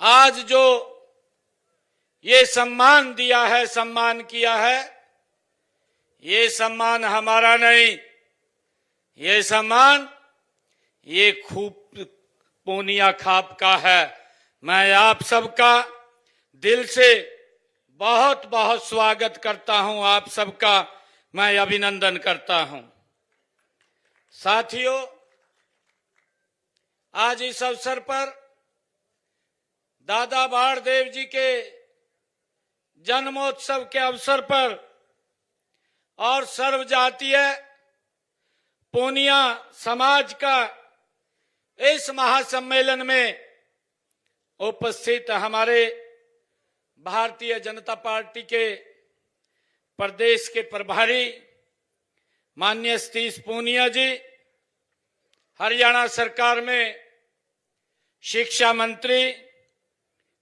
आज जो ये सम्मान दिया है, सम्मान किया है, ये सम्मान हमारा नहीं, ये सम्मान ये खूब पूनिया खाप का है। मैं आप सबका दिल से बहुत बहुत स्वागत करता हूं, आप सबका मैं अभिनंदन करता हूं। साथियों, आज इस अवसर पर दादा बाणदेव जी के जन्मोत्सव के अवसर पर और सर्वजातीय पूनिया समाज का इस महासम्मेलन में उपस्थित हमारे भारतीय जनता पार्टी के प्रदेश के प्रभारी माननीय सतीश पूनिया जी, हरियाणा सरकार में शिक्षा मंत्री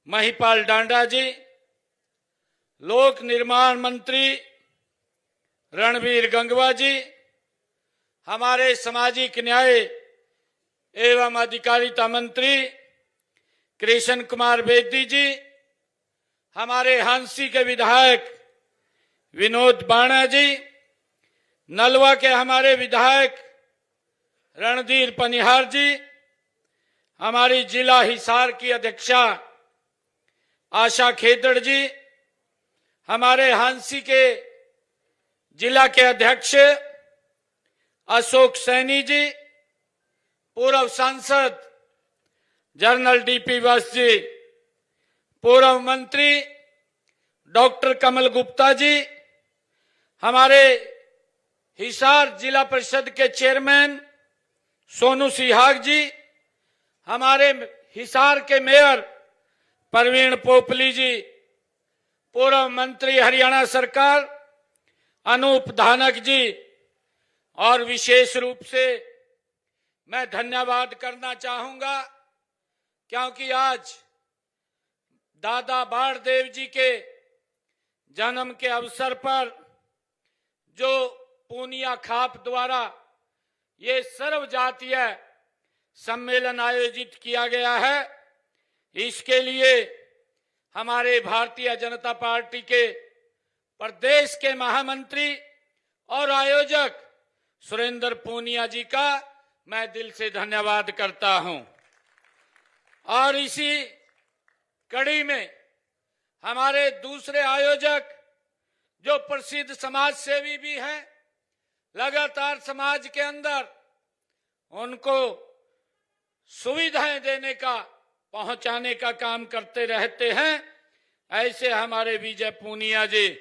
महिपाल डांडा जी, लोक निर्माण मंत्री रणवीर गंगवा जी, हमारे सामाजिक न्याय एवं अधिकारिता मंत्री कृष्ण कुमार बेदी जी, हमारे हांसी के विधायक विनोद बाणा जी, नलवा के हमारे विधायक रणधीर पनिहार जी, हमारी जिला हिसार की अध्यक्षा आशा खेदड़ जी, हमारे हांसी के जिला के अध्यक्ष अशोक सैनी जी, पूर्व सांसद जनरल डीपी वत्स जी, पूर्व मंत्री डॉक्टर कमल गुप्ता जी, हमारे हिसार जिला परिषद के चेयरमैन सोनू सिहाग जी, हमारे हिसार के मेयर प्रवीण पोपली जी, पूर्व मंत्री हरियाणा सरकार अनूप धानक जी, और विशेष रूप से मैं धन्यवाद करना चाहूंगा क्योंकि आज दादा बाणदेव जी के जन्म के अवसर पर जो पूनिया खाप द्वारा ये सर्वजातीय सम्मेलन आयोजित किया गया है, इसके लिए हमारे भारतीय जनता पार्टी के प्रदेश के महामंत्री और आयोजक सुरेंद्र पूनिया जी का मैं दिल से धन्यवाद करता हूं। और इसी कड़ी में हमारे दूसरे आयोजक जो प्रसिद्ध समाज सेवी भी हैं, लगातार समाज के अंदर उनको सुविधाएं देने का, पहुंचाने का काम करते रहते हैं, ऐसे हमारे विजय पूनिया जी,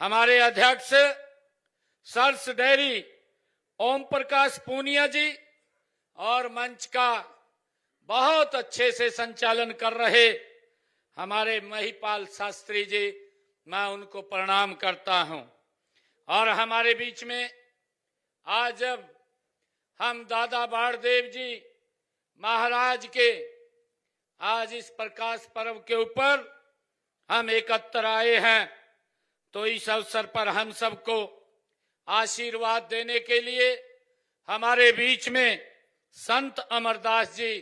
हमारे अध्यक्ष सर्स डेयरी ओम प्रकाश पूनिया जी, और मंच का बहुत अच्छे से संचालन कर रहे हमारे महिपाल शास्त्री जी, मैं उनको प्रणाम करता हूं। और हमारे बीच में आज जब हम दादा बाणदेव जी महाराज के आज इस प्रकाश पर्व के ऊपर हम एकत्र आए हैं, तो इस अवसर पर हम सबको आशीर्वाद देने के लिए हमारे बीच में संत अमरदास जी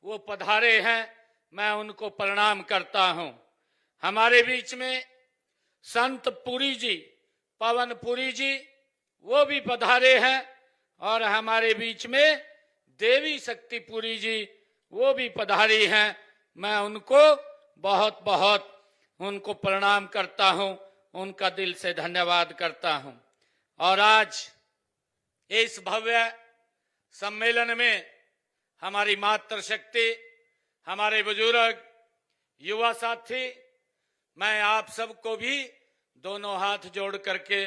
वो पधारे हैं, मैं उनको प्रणाम करता हूं। हमारे बीच में संत पुरी जी, पवन पुरी जी, वो भी पधारे हैं, और हमारे बीच में देवी शक्तिपुरी जी वो भी पधारी हैं, मैं उनको बहुत बहुत उनको प्रणाम करता हूं, उनका दिल से धन्यवाद करता हूं। और आज इस भव्य सम्मेलन में हमारी मातृशक्ति, हमारे बुजुर्ग, युवा साथी, मैं आप सबको भी दोनों हाथ जोड़ करके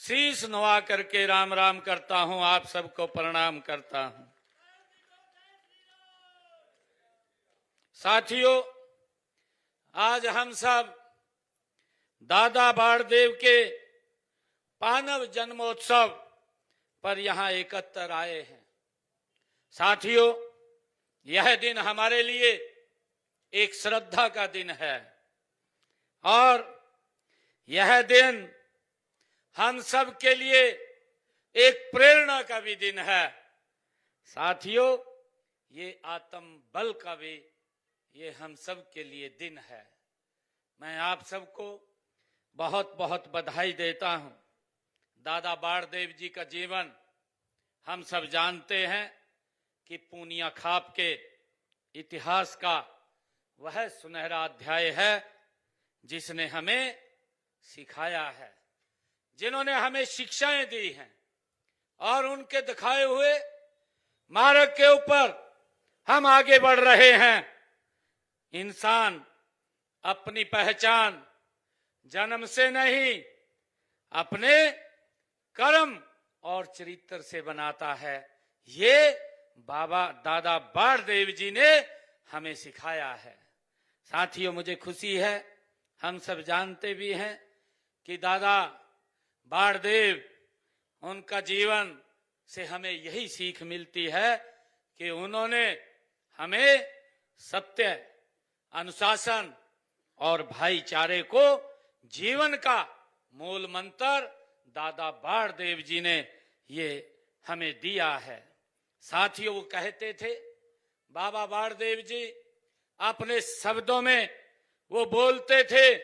शीश नवा करके राम राम करता हूं, आप सबको प्रणाम करता हूं। साथियों, आज हम सब दादा बाणदेव के पावन जन्मोत्सव पर यहां एकत्र आए हैं। साथियों, यह दिन हमारे लिए एक श्रद्धा का दिन है, और यह दिन हम सब के लिए एक प्रेरणा का भी दिन है। साथियों, ये आत्म बल का भी ये हम सब के लिए दिन है। मैं आप सबको बहुत बहुत बधाई देता हूं। दादा बाणदेव जी का जीवन हम सब जानते हैं कि पूनिया खाप के इतिहास का वह सुनहरा अध्याय है जिसने हमें सिखाया है, जिन्होंने हमें शिक्षाएं दी हैं और उनके दिखाए हुए मार्ग के ऊपर हम आगे बढ़ रहे हैं। इंसान अपनी पहचान जन्म से नहीं, अपने कर्म और चरित्र से बनाता है। ये बाबा दादा बाणदेव जी ने हमें सिखाया है। साथियों, मुझे खुशी है, हम सब जानते भी हैं कि दादा बाणदेव, उनका जीवन से हमें यही सीख मिलती है कि उन्होंने हमें सत्य, अनुशासन और भाईचारे को जीवन का मूल मंत्र दादा बाणदेव जी ने ये हमें दिया है। साथियों, वो कहते थे, बाबा बाणदेव जी अपने शब्दों में वो बोलते थे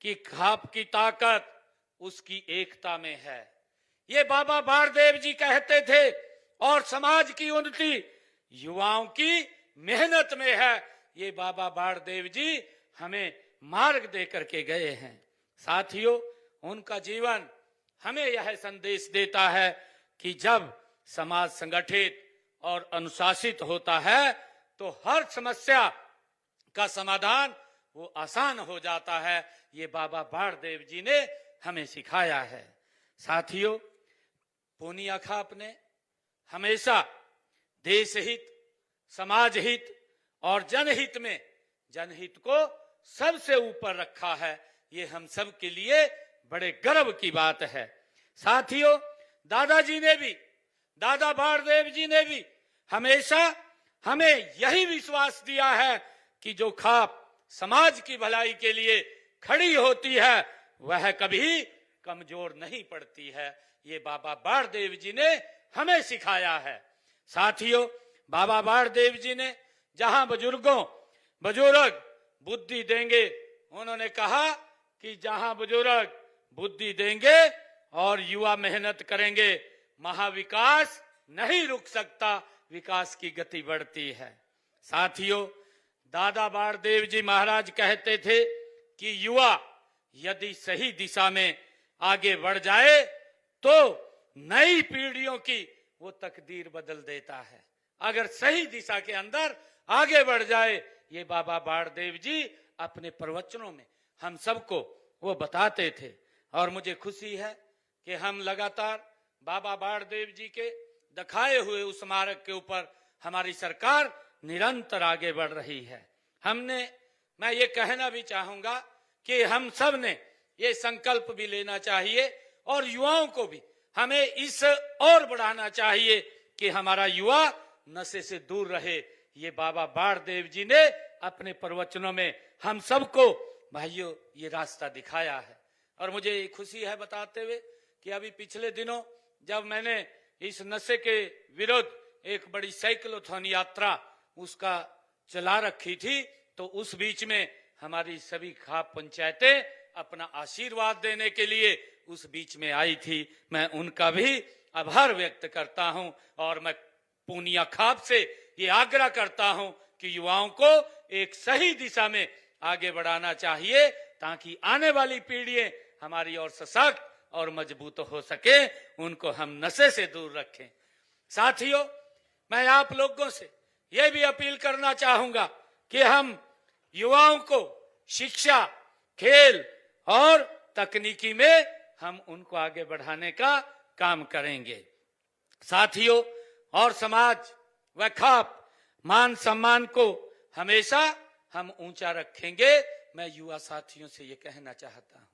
कि खाप की ताकत उसकी एकता में है। ये बाबा बाणदेव जी कहते थे और समाज की उन्नति युवाओं की मेहनत में है। ये बाबा बाणदेव जी हमें मार्ग दे करके गए हैं। साथियों, उनका जीवन हमें यह संदेश देता है कि जब समाज संगठित और अनुशासित होता है तो हर समस्या का समाधान वो आसान हो जाता है। ये बाबा बाणदेव जी ने हमें सिखाया है। साथियों, पूनिया खाप ने हमेशा देश हित, समाज हित और जनहित में जनहित को सबसे ऊपर रखा है। ये हम सब के लिए बड़े गर्व की बात है। साथियों, दादाजी ने भी, दादा बाणदेव जी ने भी हमेशा हमें यही विश्वास दिया है कि जो खाप समाज की भलाई के लिए खड़ी होती है वह कभी कमजोर नहीं पड़ती है। ये बाबा बाणदेव जी ने हमें सिखाया है। साथियों, बाबा बाणदेव जी ने जहां बुजुर्ग बुद्धि देंगे, उन्होंने कहा कि जहां बुजुर्ग बुद्धि देंगे और युवा मेहनत करेंगे, महाविकास नहीं रुक सकता, विकास की गति बढ़ती है। साथियों, दादा बाणदेव जी महाराज कहते थे कि युवा यदि सही दिशा में आगे बढ़ जाए तो नई पीढ़ियों की वो तकदीर बदल देता है। अगर सही दिशा के अंदर आगे बढ़ जाए, ये बाबा बाणदेव जी अपने प्रवचनों में हम सबको वो बताते थे। और मुझे खुशी है कि हम लगातार बाबा बाणदेव जी के दिखाए हुए उस मार्ग के ऊपर हमारी सरकार निरंतर आगे बढ़ रही है। मैं ये कहना भी चाहूंगा कि हम सब ने ये संकल्प भी लेना चाहिए और युवाओं को भी हमें इस और बढ़ाना चाहिए कि हमारा युवा नशे से दूर रहे। ये बाबा बाणदेव जी ने अपने प्रवचनों में हम सबको भाइयों ये रास्ता दिखाया है। और मुझे खुशी है बताते हुए कि अभी पिछले दिनों जब मैंने इस नशे के विरुद्ध एक बड़ी साइक्लोथॉन यात्रा उसका चला रखी थी, तो उस बीच में हमारी सभी खाप पंचायतें अपना आशीर्वाद देने के लिए उस बीच में आई थी। मैं उनका भी आभार व्यक्त करता हूं और मैं पूनिया खाप से ये आग्रह करता हूं कि युवाओं को एक सही दिशा में आगे बढ़ाना चाहिए ताकि आने वाली पीढ़ियां हमारी और सशक्त और मजबूत हो सके, उनको हम नशे से दूर रखें। साथियों, मैं आप लोगों से यह भी अपील करना चाहूंगा कि हम युवाओं को शिक्षा, खेल और तकनीकी में हम उनको आगे बढ़ाने का काम करेंगे। साथियों, और समाज व खाप मान सम्मान को हमेशा हम ऊंचा रखेंगे। मैं युवा साथियों से ये कहना चाहता हूं।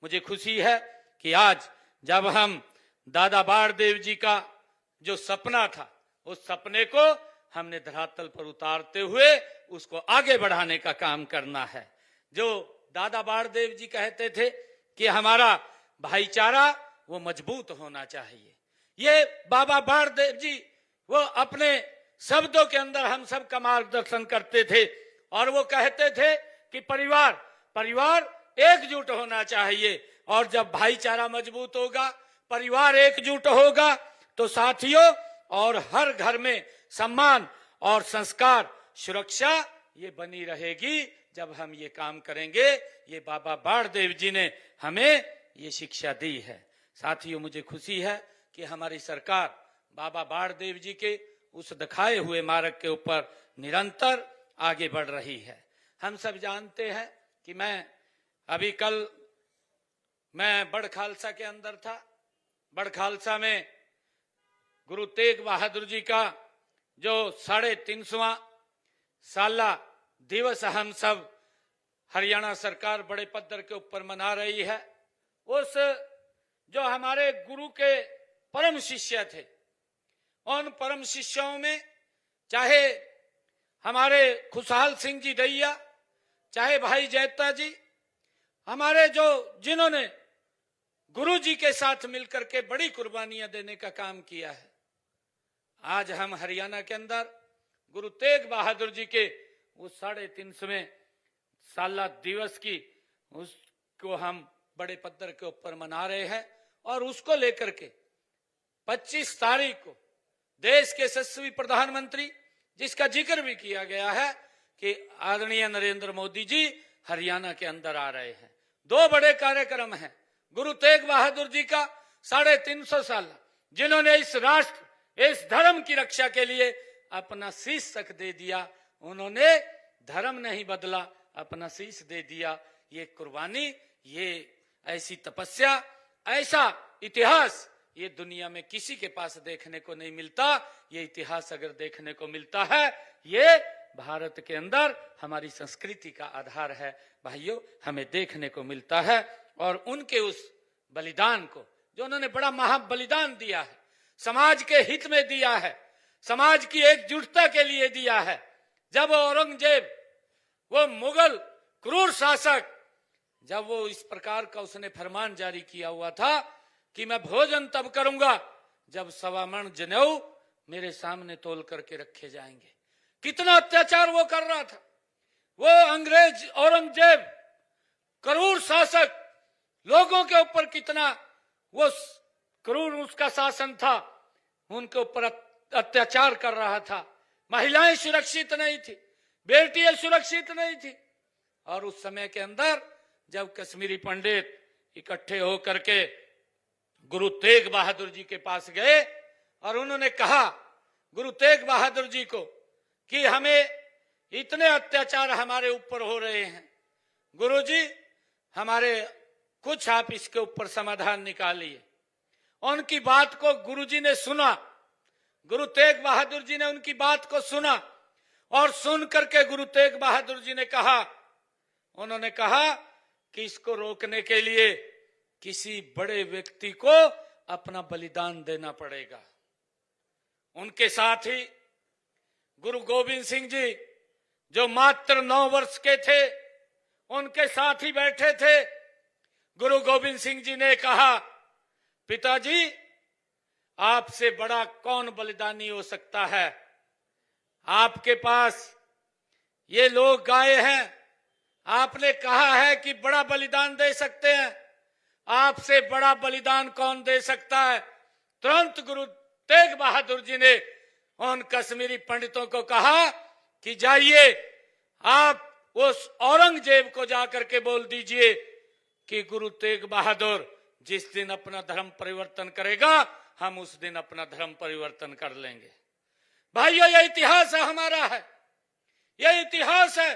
मुझे खुशी है कि आज जब हम दादा बाणदेव जी का जो सपना था उस सपने को हमने धरातल पर उतारते हुए उसको आगे बढ़ाने का काम करना है। जो दादा बाणदेव जी कहते थे कि हमारा भाईचारा वो मजबूत होना चाहिए, ये बाबा बाणदेव जी वो अपने शब्दों के अंदर हम सब का मार्गदर्शन करते थे और वो कहते थे कि परिवार एकजुट होना चाहिए, और जब भाईचारा मजबूत होगा, परिवार एकजुट होगा, तो साथियों और हर घर में सम्मान और संस्कार, सुरक्षा ये बनी रहेगी जब हम ये काम करेंगे। ये बाबा बाणदेव जी ने हमें ये शिक्षा दी है। साथियों, मुझे खुशी है कि हमारी सरकार बाबा बाणदेव जी के उस दिखाए हुए मार्ग के ऊपर निरंतर आगे बढ़ रही है। हम सब जानते हैं कि अभी कल मैं बड़ खालसा के अंदर था। बड़ खालसा में गुरु तेग बहादुर जी का जो 350वां साला दिवस हम सब हरियाणा सरकार बड़े पद्धर के ऊपर मना रही है। उस जो हमारे गुरु के परम शिष्य थे, उन परम शिष्यों में चाहे हमारे खुशहाल सिंह जी दैया, चाहे भाई जैता जी, हमारे जिन्होंने गुरु जी के साथ मिलकर के बड़ी कुर्बानियां देने का काम किया है, आज हम हरियाणा के अंदर गुरु तेग बहादुर जी के उस 350वें साला दिवस की उसको हम बड़े पद्धर के ऊपर मना रहे हैं। और उसको लेकर के 25 तारीख को देश के यशस्वी प्रधानमंत्री, जिसका जिक्र भी किया गया है कि आदरणीय नरेंद्र मोदी जी हरियाणा के अंदर आ रहे हैं। 2 बड़े कार्यक्रम हैं। गुरु तेग बहादुर जी का 350 साल, जिन्होंने इस राष्ट्र, इस धर्म की रक्षा के लिए अपना शीश तक दे दिया। उन्होंने धर्म नहीं बदला, अपना शीश दे दिया। ये कुर्बानी, ये ऐसी तपस्या, ऐसा इतिहास ये दुनिया में किसी के पास देखने को नहीं मिलता। ये इतिहास अगर देखने को मिलता है, ये भारत के अंदर हमारी संस्कृति का आधार है भाइयों, हमें देखने को मिलता है। और उनके उस बलिदान को, जो उन्होंने बड़ा महाबलिदान दिया है, समाज के हित में दिया है, समाज की एकजुटता के लिए दिया है। जब औरंगजेब, वो मुगल क्रूर शासक, जब वो इस प्रकार का उसने फरमान जारी किया हुआ था कि मैं भोजन तब करूंगा जब 1.25 मन जनेऊ मेरे सामने तोल करके रखे जाएंगे। कितना अत्याचार वो कर रहा था। वो अंग्रेज औरंगजेब क्रूर शासक, लोगों के ऊपर कितना वो क्रूर उसका शासन था, उनके ऊपर अत्याचार कर रहा था। महिलाएं सुरक्षित नहीं थी, बेटियां सुरक्षित नहीं थी। और उस समय के अंदर जब कश्मीरी पंडित इकट्ठे होकर के गुरु तेग बहादुर जी के पास गए और उन्होंने कहा गुरु तेग बहादुर जी को कि हमें इतने अत्याचार हमारे ऊपर हो रहे हैं, गुरु जी हमारे कुछ आप इसके ऊपर समाधान निकालिए। उनकी बात को गुरु जी ने सुना, गुरु तेग बहादुर जी ने उनकी बात को सुना और सुन करके गुरु तेग बहादुर जी ने कहा, उन्होंने कहा कि इसको रोकने के लिए किसी बड़े व्यक्ति को अपना बलिदान देना पड़ेगा। उनके साथ ही गुरु गोविंद सिंह जी, जो मात्र 9 वर्ष के थे, उनके साथ ही बैठे थे। गुरु गोविंद सिंह जी ने कहा, पिताजी आपसे बड़ा कौन बलिदानी हो सकता है? आपके पास ये लोग आए हैं, आपने कहा है कि बड़ा बलिदान दे सकते हैं, आपसे बड़ा बलिदान कौन दे सकता है? तुरंत गुरु तेग बहादुर जी ने उन कश्मीरी पंडितों को कहा कि जाइए आप उस औरंगजेब को जाकर के बोल दीजिए कि गुरु तेग बहादुर जिस दिन अपना धर्म परिवर्तन करेगा, हम उस दिन अपना धर्म परिवर्तन कर लेंगे। भाइयों, यह इतिहास है हमारा, है यह इतिहास है।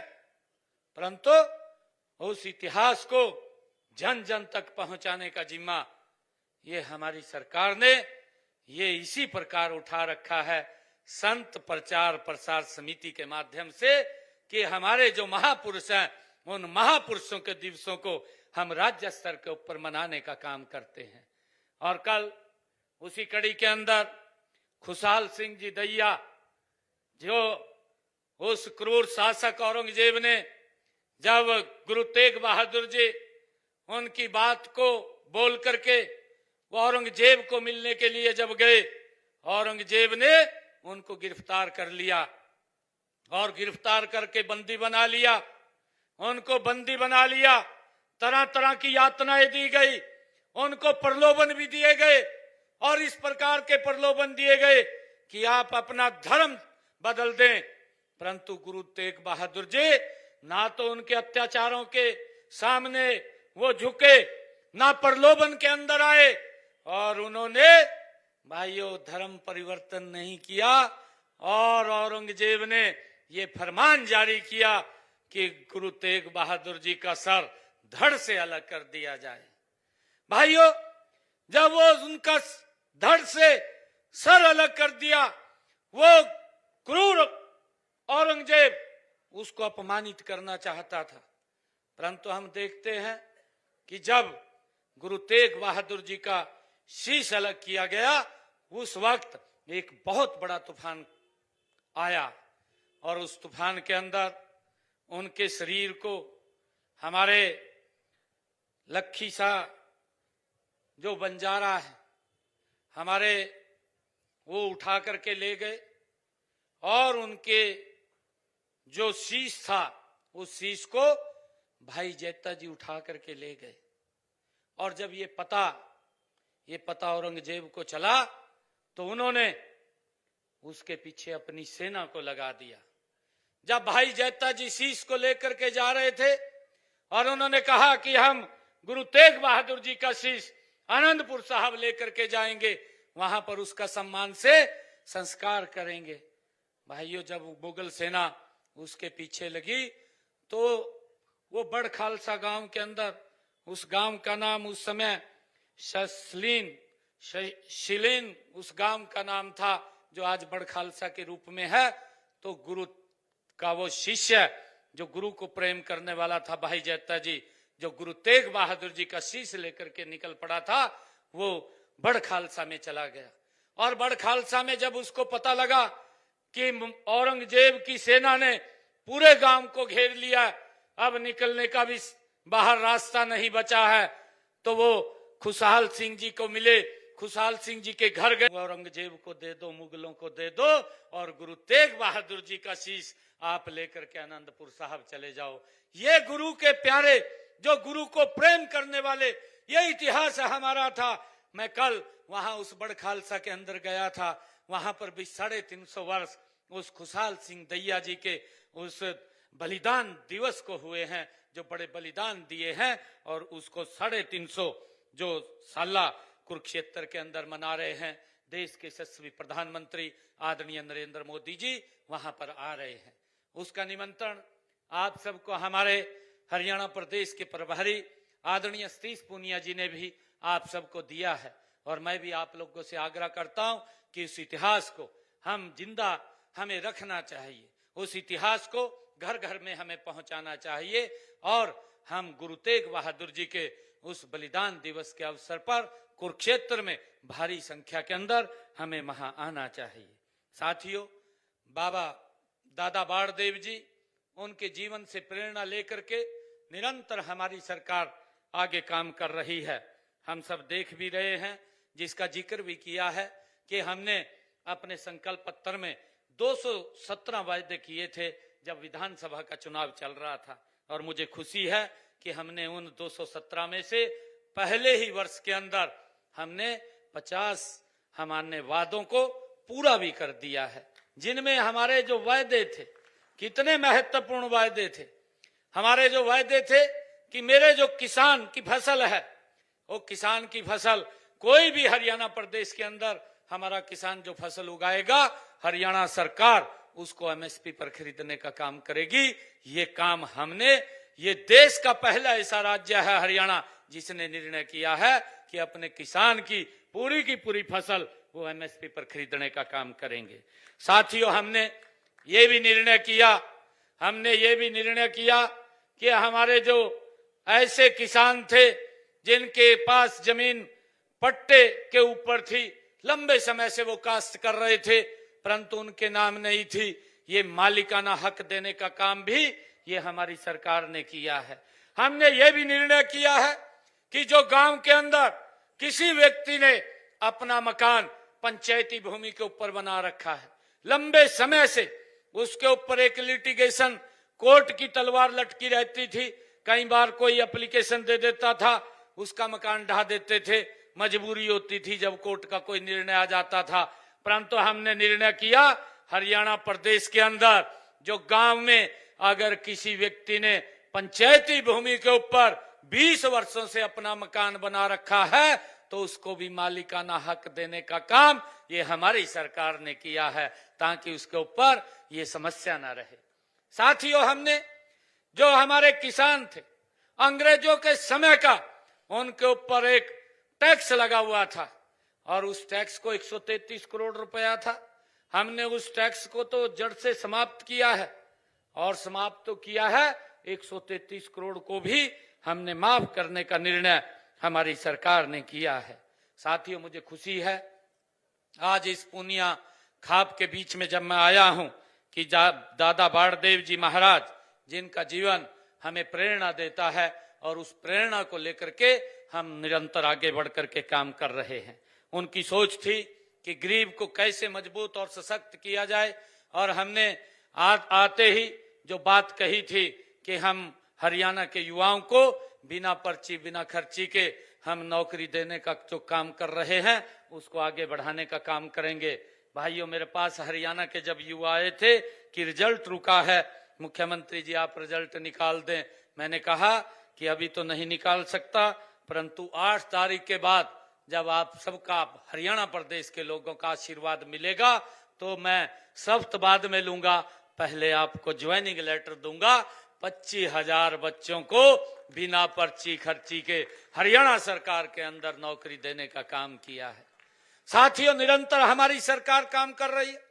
परंतु उस इतिहास को जन जन तक पहुंचाने का जिम्मा ये हमारी सरकार ने ये इसी प्रकार उठा रखा है, संत प्रचार प्रसार समिति के माध्यम से, कि हमारे जो महापुरुष हैं उन महापुरुषों के दिवसों को हम राज्य स्तर के ऊपर मनाने का काम करते हैं। और कल उसी कड़ी के अंदर खुशहाल सिंह जी दैया, जो उस क्रूर शासक औरंगजेब ने जब गुरु तेग बहादुर जी उनकी बात को बोल करके वो औरंगजेब को मिलने के लिए जब गए, औरंगजेब ने उनको गिरफ्तार कर लिया और गिरफ्तार करके बंदी बना लिया। उनको बंदी बना लिया, तरह तरह की यातनाएं दी गई, उनको प्रलोभन भी दिए गए और इस प्रकार के प्रलोभन दिए गए कि आप अपना धर्म बदल दें। परंतु गुरु तेग बहादुर जी ना तो उनके अत्याचारों के सामने वो झुके, ना प्रलोभन के अंदर आए, और उन्होंने भाइयों धर्म परिवर्तन नहीं किया। और औरंगजेब ने ये फरमान जारी किया कि गुरु तेग बहादुर जी का सर धड़ से अलग कर दिया जाए। भाइयों जब वो उनका धड़ से सर अलग कर दिया, वो क्रूर औरंगजेब उसको अपमानित करना चाहता था। परंतु हम देखते हैं कि जब गुरु तेग बहादुर जी का शीश अलग किया गया, उस वक्त एक बहुत बड़ा तूफान आया और उस तूफान के अंदर उनके शरीर को हमारे लखी शाह जो बंजारा है हमारे, वो उठा करके ले गए और उनके जो शीश था उस शीश को भाई जैता जी उठा करके ले गए। और जब ये पता औरंगजेब को चला तो उन्होंने उसके पीछे अपनी सेना को लगा दिया। जब भाई जैता जी शीश को लेकर के जा रहे थे और उन्होंने कहा कि हम गुरु तेग बहादुर जी का शीश आनंदपुर साहब लेकर के जाएंगे, वहां पर उसका सम्मान से संस्कार करेंगे। भाइयों जब मुगल सेना उसके पीछे लगी तो वो बड़ खालसा गांव के अंदर, उस गांव का नाम उस समय शिलीन उस गांव का नाम था जो आज बड़ खालसा के रूप में है। तो गुरु का वो शिष्य जो गुरु को प्रेम करने वाला था भाई जैता जी, जो गुरु तेग बहादुर जी का शीश लेकर के निकल पड़ा था, वो बड़ खालसा में चला गया। और बड़ खालसा में जब उसको पता लगा कि औरंगजेब की सेना ने पूरे गांव को घेर लिया, अब निकलने का भी बाहर रास्ता नहीं बचा है, तो वो खुशहाल सिंह जी को मिले, खुशहाल सिंह जी के घर गए। औरंगजेब को दे दो, मुगलों को दे दो, और गुरु तेग बहादुर जी का शीश आप लेकर के आनंदपुर साहब चले जाओ। ये गुरु के प्यारे, जो गुरु को प्रेम करने वाले, ये इतिहास हमारा था। मैं कल वहां उस बड़ खालसा के अंदर गया था, वहां पर भी 350 वर्ष उस खुशहाल सिंह दैया जी के उस बलिदान दिवस को हुए हैं, जो बड़े बलिदान दिए हैं, और उसको 350 जो साला कुरुक्षेत्र के अंदर मना रहे हैं। देश के यशस्वी प्रधानमंत्री आदरणीय नरेंद्र मोदी जी वहां पर आ रहे हैं। उसका निमंत्रण आप सबको हमारे हरियाणा प्रदेश के प्रभारी आदरणीय सतीश पूनिया जी ने भी आप सबको दिया है। और मैं भी आप लोगों से आग्रह करता हूं कि उस इतिहास को हम जिंदा हमें रखना चाहिए, उस इतिहास को घर घर में हमें पहुंचाना चाहिए, और हम गुरु तेग बहादुर जी के उस बलिदान दिवस के अवसर पर कुरुक्षेत्र में भारी संख्या के अंदर हमें वहां आना चाहिए। साथियों, बाबा दादा बाड़देव जी, उनके जीवन से प्रेरणा लेकर के निरंतर हमारी सरकार आगे काम कर रही है। हम सब देख भी रहे हैं, जिसका जिक्र भी किया है कि हमने अपने संकल्प पत्र में 217 वायदे किए थे जब विधानसभा का चुनाव चल रहा था, और मुझे खुशी है कि हमने उन 217 में से पहले ही वर्ष के अंदर हमने 50 हमारे वादों को पूरा भी कर दिया है। जिनमें हमारे जो वायदे थे, कितने महत्वपूर्ण वायदे थे। हमारे जो वायदे थे कि मेरे जो किसान की फसल है, वो किसान की फसल, कोई भी हरियाणा प्रदेश के अंदर हमारा किसान जो फसल उगाएगा, हरियाणा सरकार उसको एमएसपी पर खरीदने का काम करेगी। ये काम हमने, ये देश का पहला ऐसा राज्य है हरियाणा जिसने निर्णय किया है कि अपने किसान की पूरी फसल वो एमएसपी पर खरीदने का काम करेंगे। साथियों, हमने ये भी निर्णय किया कि हमारे जो ऐसे किसान थे जिनके पास जमीन पट्टे के ऊपर थी, लंबे समय से वो काश्त कर रहे थे, परंतु उनके नाम नहीं थी, ये मालिकाना हक देने का काम भी ये हमारी सरकार ने किया है। हमने ये भी निर्णय किया है कि जो गांव के अंदर किसी व्यक्ति ने अपना मकान पंचायती भूमि के ऊपर बना रखा है, लंबे समय से उसके ऊपर एक लिटिगेशन कोर्ट की तलवार लटकी रहती थी। कई बार कोई एप्लीकेशन दे देता था, उसका मकान ढा देते थे, मजबूरी होती थी जब कोर्ट का कोई निर्णय आ जाता था। परंतु हमने निर्णय किया, हरियाणा प्रदेश के अंदर जो गांव में अगर किसी व्यक्ति ने पंचायती भूमि के ऊपर 20 वर्षों से अपना मकान बना रखा है तो उसको भी मालिकाना हक देने का काम ये हमारी सरकार ने किया है, ताकि उसके ऊपर ये समस्या ना रहे। साथियों, हमने जो हमारे किसान थे अंग्रेजों के समय का, उनके ऊपर एक टैक्स लगा हुआ था और उस टैक्स को 133 करोड़ रुपया था। हमने उस टैक्स को तो जड़ से समाप्त किया है और समाप्त तो किया है, 133 करोड़ को भी हमने माफ करने का निर्णय हमारी सरकार ने किया है। साथियों, मुझे खुशी है आज इस पूनिया खाप के बीच में जब मैं आया हूं कि दादा बाड़देव जी महाराज, जिनका जीवन हमें प्रेरणा देता है और उस प्रेरणा को लेकर के हम निरंतर आगे बढ़ करके काम कर रहे हैं। उनकी सोच थी कि गरीब को कैसे मजबूत और सशक्त किया जाए और हमने आते ही जो बात कही थी कि हम हरियाणा के युवाओं को बिना पर्ची बिना खर्ची के हम नौकरी देने का जो काम कर रहे हैं उसको आगे बढ़ाने का काम करेंगे। भाइयों, मेरे पास हरियाणा के जब युवा आए थे कि रिजल्ट रुका है, मुख्यमंत्री जी आप रिजल्ट निकाल दें। मैंने कहा कि अभी तो नहीं निकाल सकता, परंतु 8 तारीख के बाद जब आप सबका हरियाणा प्रदेश के लोगों का आशीर्वाद मिलेगा तो मैं सख्त बाद में लूंगा। पहले आपको ज्वाइनिंग लेटर दूंगा। 25,000 बच्चों को बिना पर्ची खर्ची के हरियाणा सरकार के अंदर नौकरी देने का काम किया है। साथियों, निरंतर हमारी सरकार काम कर रही है।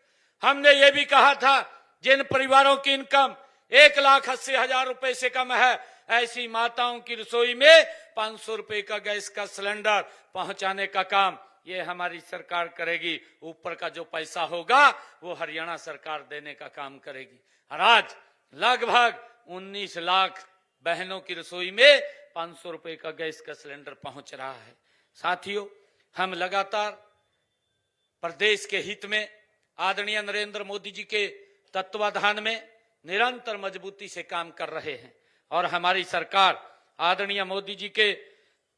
हमने ये भी कहा था जिन परिवारों की इनकम 1,80,000 रुपए से कम है, ऐसी माताओं की रसोई में 500 रुपए का गैस का सिलेंडर पहुंचाने का काम ये हमारी सरकार करेगी। ऊपर का जो पैसा होगा वो हरियाणा सरकार देने का काम करेगी। और आज लगभग 19 लाख बहनों की रसोई में 500 रुपए का गैस का सिलेंडर पहुंच रहा है। साथियों, हम लगातार प्रदेश के हित में आदरणीय नरेंद्र मोदी जी के तत्वाधान में निरंतर मजबूती से काम कर रहे हैं और हमारी सरकार आदरणीय मोदी जी के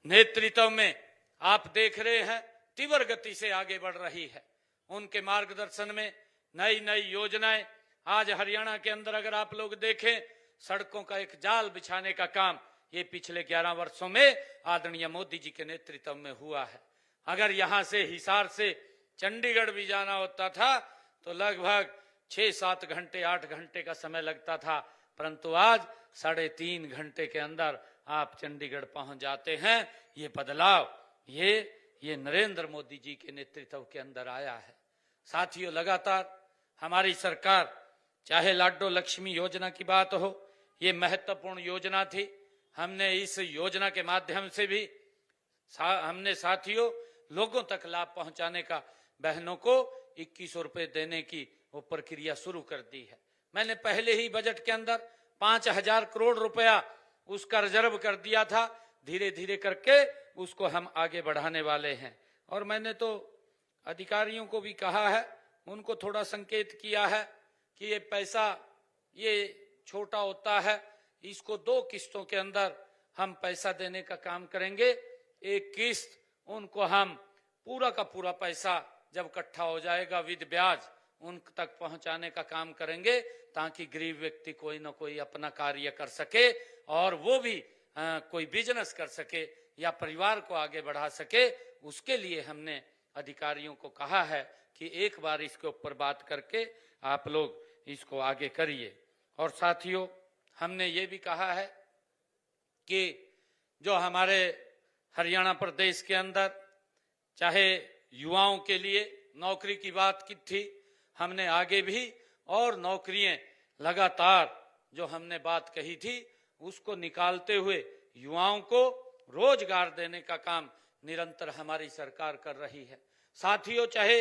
नेतृत्व में आप देख रहे हैं तीव्र गति से आगे बढ़ रही है। उनके मार्गदर्शन में नई नई योजनाएं आज हरियाणा के अंदर अगर आप लोग देखें, सड़कों का एक जाल बिछाने का काम ये पिछले 11 वर्षों में आदरणीय मोदी जी के नेतृत्व में हुआ है। अगर यहां से हिसार से चंडीगढ़ भी जाना होता था तो लगभग 6-7 घंटे 8 घंटे का समय लगता था, परंतु आज 3.5 घंटे के अंदर आप चंडीगढ़ पहुंच जाते हैं। ये बदलाव ये नरेंद्र मोदी जी के नेतृत्व के अंदर आया है। साथियों, लगातार हमारी सरकार, चाहे लाडो लक्ष्मी योजना की बात हो, ये महत्वपूर्ण योजना थी। हमने इस योजना के माध्यम से भी हमने साथियों लोगों तक लाभ पहुंचाने का, बहनों को 2100 रुपए देने की वो प्रक्रिया शुरू कर दी है। मैंने पहले ही बजट के अंदर 5,000 करोड़ रुपया उसका रिजर्व कर दिया था। धीरे धीरे करके उसको हम आगे बढ़ाने वाले हैं और मैंने तो अधिकारियों को भी कहा है, उनको थोड़ा संकेत किया है कि ये पैसा ये छोटा होता है, इसको 2 किस्तों के अंदर हम पैसा देने का काम करेंगे। एक किस्त उनको हम पूरा का पूरा पैसा जब इकट्ठा हो जाएगा विद ब्याज उन तक पहुंचाने का काम करेंगे, ताकि गरीब व्यक्ति कोई ना कोई अपना कार्य कर सके और वो भी कोई बिजनेस कर सके या परिवार को आगे बढ़ा सके। उसके लिए हमने अधिकारियों को कहा है कि एक बार इसके ऊपर बात करके आप लोग इसको आगे करिए। और साथियों, हमने ये भी कहा है कि जो हमारे हरियाणा प्रदेश के अंदर चाहे युवाओं के लिए नौकरी की बात की थी, हमने आगे भी और नौकरियां लगातार जो हमने बात कही थी उसको निकालते हुए युवाओं को रोजगार देने का काम निरंतर हमारी सरकार कर रही है। साथियों, चाहे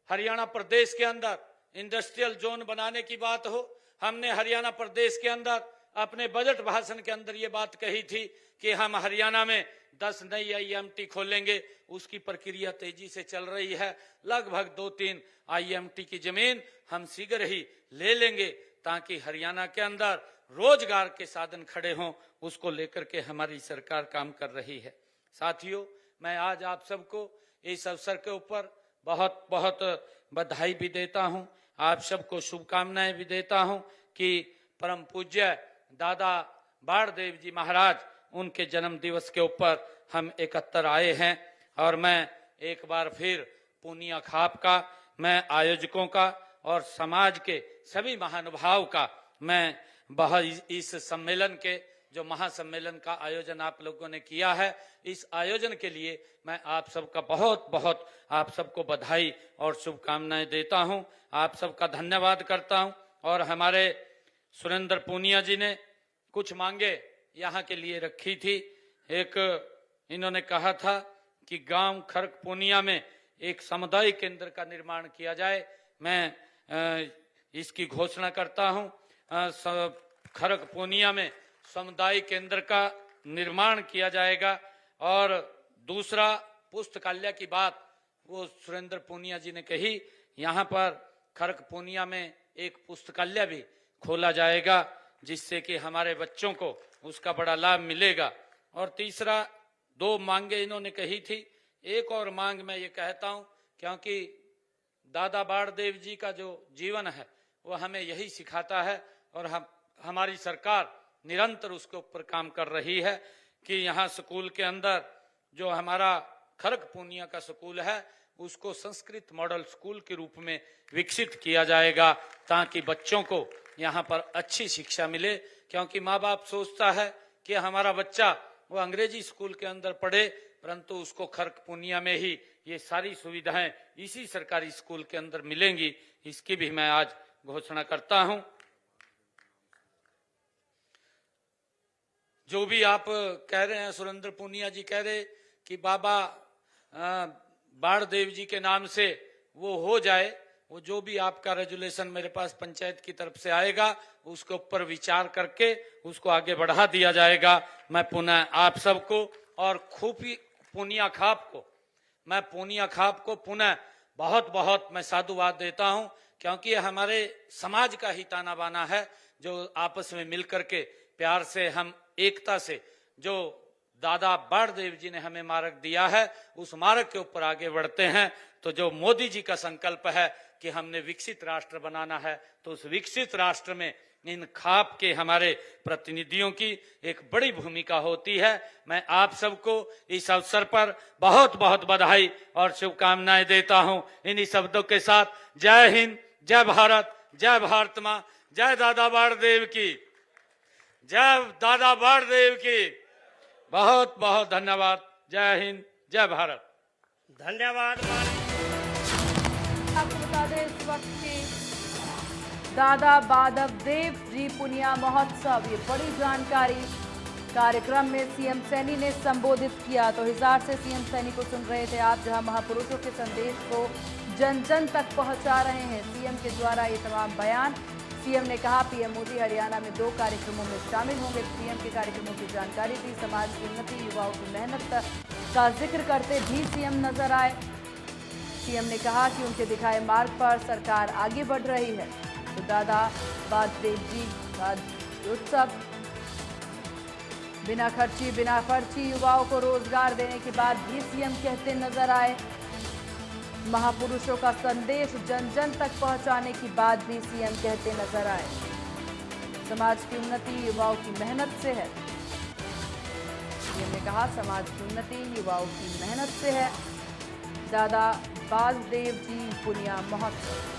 हरियाणा प्रदेश के अंदर इंडस्ट्रियल जोन बनाने की बात हो, हमने हरियाणा प्रदेश के अंदर अपने बजट भाषण के अंदर ये बात कही थी कि हम हरियाणा में 10 नई IMT खोलेंगे। उसकी प्रक्रिया तेजी से चल रही है। लगभग 2-3 IMT की जमीन हम शीघ्र ही ले लेंगे ताकि हरियाणा के अंदर रोजगार के साधन खड़े हों। उसको लेकर के हमारी सरकार काम कर रही है। साथियों, मैं आज आप सबको इस अवसर के ऊपर बहुत बहुत बधाई भी देता हूं। आप सबको शुभकामनाएं भी देता हूं कि परम पूज्य दादा बाणदेव जी महाराज, उनके जन्म दिवस के ऊपर हम एकत्र आए हैं। और मैं एक बार फिर पूनिया खाप का, मैं आयोजकों का और समाज के सभी महानुभाव का मैं बहुत इस सम्मेलन के जो महासम्मेलन का आयोजन आप लोगों ने किया है, इस आयोजन के लिए मैं आप सबका बहुत बहुत आप सबको बधाई और शुभकामनाएं देता हूं। आप सबका धन्यवाद करता हूं। और हमारे सुरेंद्र पूनिया जी ने कुछ मांगे यहाँ के लिए रखी थी। एक इन्होंने कहा था कि गांव खरक पूनिया में एक सामुदायिक केंद्र का निर्माण किया जाए। मैं इसकी घोषणा करता हूं। खरक पूनिया में सामुदायिक केंद्र का निर्माण किया जाएगा। और दूसरा, पुस्तकालय की बात वो सुरेंद्र पूनिया जी ने कही। यहाँ पर खरक पूनिया में एक पुस्तकालय भी खोला जाएगा जिससे कि हमारे बच्चों को उसका बड़ा लाभ मिलेगा। और तीसरा, 2 मांगे इन्होंने कही थी। एक और मांग मैं ये कहता हूँ, क्योंकि दादा बाणदेव जी का जो जीवन है वो हमें यही सिखाता है और हमारी सरकार निरंतर उसके ऊपर काम कर रही है कि यहाँ स्कूल के अंदर जो हमारा खरक पूनिया का स्कूल है उसको संस्कृत मॉडल स्कूल के रूप में विकसित किया जाएगा ताकि बच्चों को यहाँ पर अच्छी शिक्षा मिले। क्योंकि माँ बाप सोचता है कि हमारा बच्चा वो अंग्रेजी स्कूल के अंदर पढ़े, परंतु उसको खरक पूनिया में ही ये सारी सुविधाएं इसी सरकारी स्कूल के अंदर मिलेंगी। इसकी भी मैं आज घोषणा करता हूं। जो भी आप कह रहे हैं, सुरेंद्र पूनिया जी कह रहे कि बाबा बाणदेव जी के नाम से वो हो जाए, वो जो भी आपका रेजुलेशन मेरे पास पंचायत की तरफ से आएगा उसके ऊपर विचार करके उसको आगे बढ़ा दिया जाएगा। मैं पुनः आप सबको और पूनिया खाप को पुनः बहुत बहुत मैं साधुवाद देता हूं, क्योंकि हमारे समाज का ही ताना बाना है जो आपस में मिलकर के प्यार से हम एकता से जो दादा बाणदेव जी ने हमें मार्ग दिया है उस मार्ग के ऊपर आगे बढ़ते हैं। तो जो मोदी जी का संकल्प है कि हमने विकसित राष्ट्र बनाना है, तो उस विकसित राष्ट्र में इन खाप के हमारे प्रतिनिधियों की एक बड़ी भूमिका होती है। मैं आप सबको इस अवसर पर बहुत बहुत बधाई और शुभकामनाएं देता हूं। इन्हीं शब्दों के साथ जय हिंद, जय भारत, जय भारत मां, जय दादा बाणदेव की, जय दादा बाणदेव की। बहुत बहुत धन्यवाद। जय हिंद, जय भारत। धन्यवाद। आपको बता दें इस वक्त की दादा बाणदेव जी पूनिया महोत्सव, ये बड़ी जानकारी कार्यक्रम में सीएम सैनी ने संबोधित किया। तो हिसार से सीएम सैनी को सुन रहे थे आप, जहां महापुरुषों के संदेश को जन जन तक पहुंचा रहे हैं सीएम के द्वारा ये तमाम बयान। सीएम ने कहा पीएम मोदी हरियाणा में 2 कार्यक्रमों में शामिल होंगे। पीएम के कार्यक्रमों की जानकारी दी। समाज की उन्नति, युवाओं की मेहनत का जिक्र करते भी सीएम नजर आए। सीएम ने कहा कि उनके दिखाए मार्ग पर सरकार आगे बढ़ रही है। तो दादा बाणदेव जी का उत्सव बिना खर्ची युवाओं को रोजगार देने की बात भी सीएम कहते नजर आए। महापुरुषों का संदेश जन जन तक पहुंचाने की बात भी सीएम कहते नजर आए। समाज की उन्नति युवाओं की मेहनत से है। सीएम ने कहा समाज की उन्नति युवाओं की मेहनत से है। दादा बाणदेव जी पूनिया महोत्सव।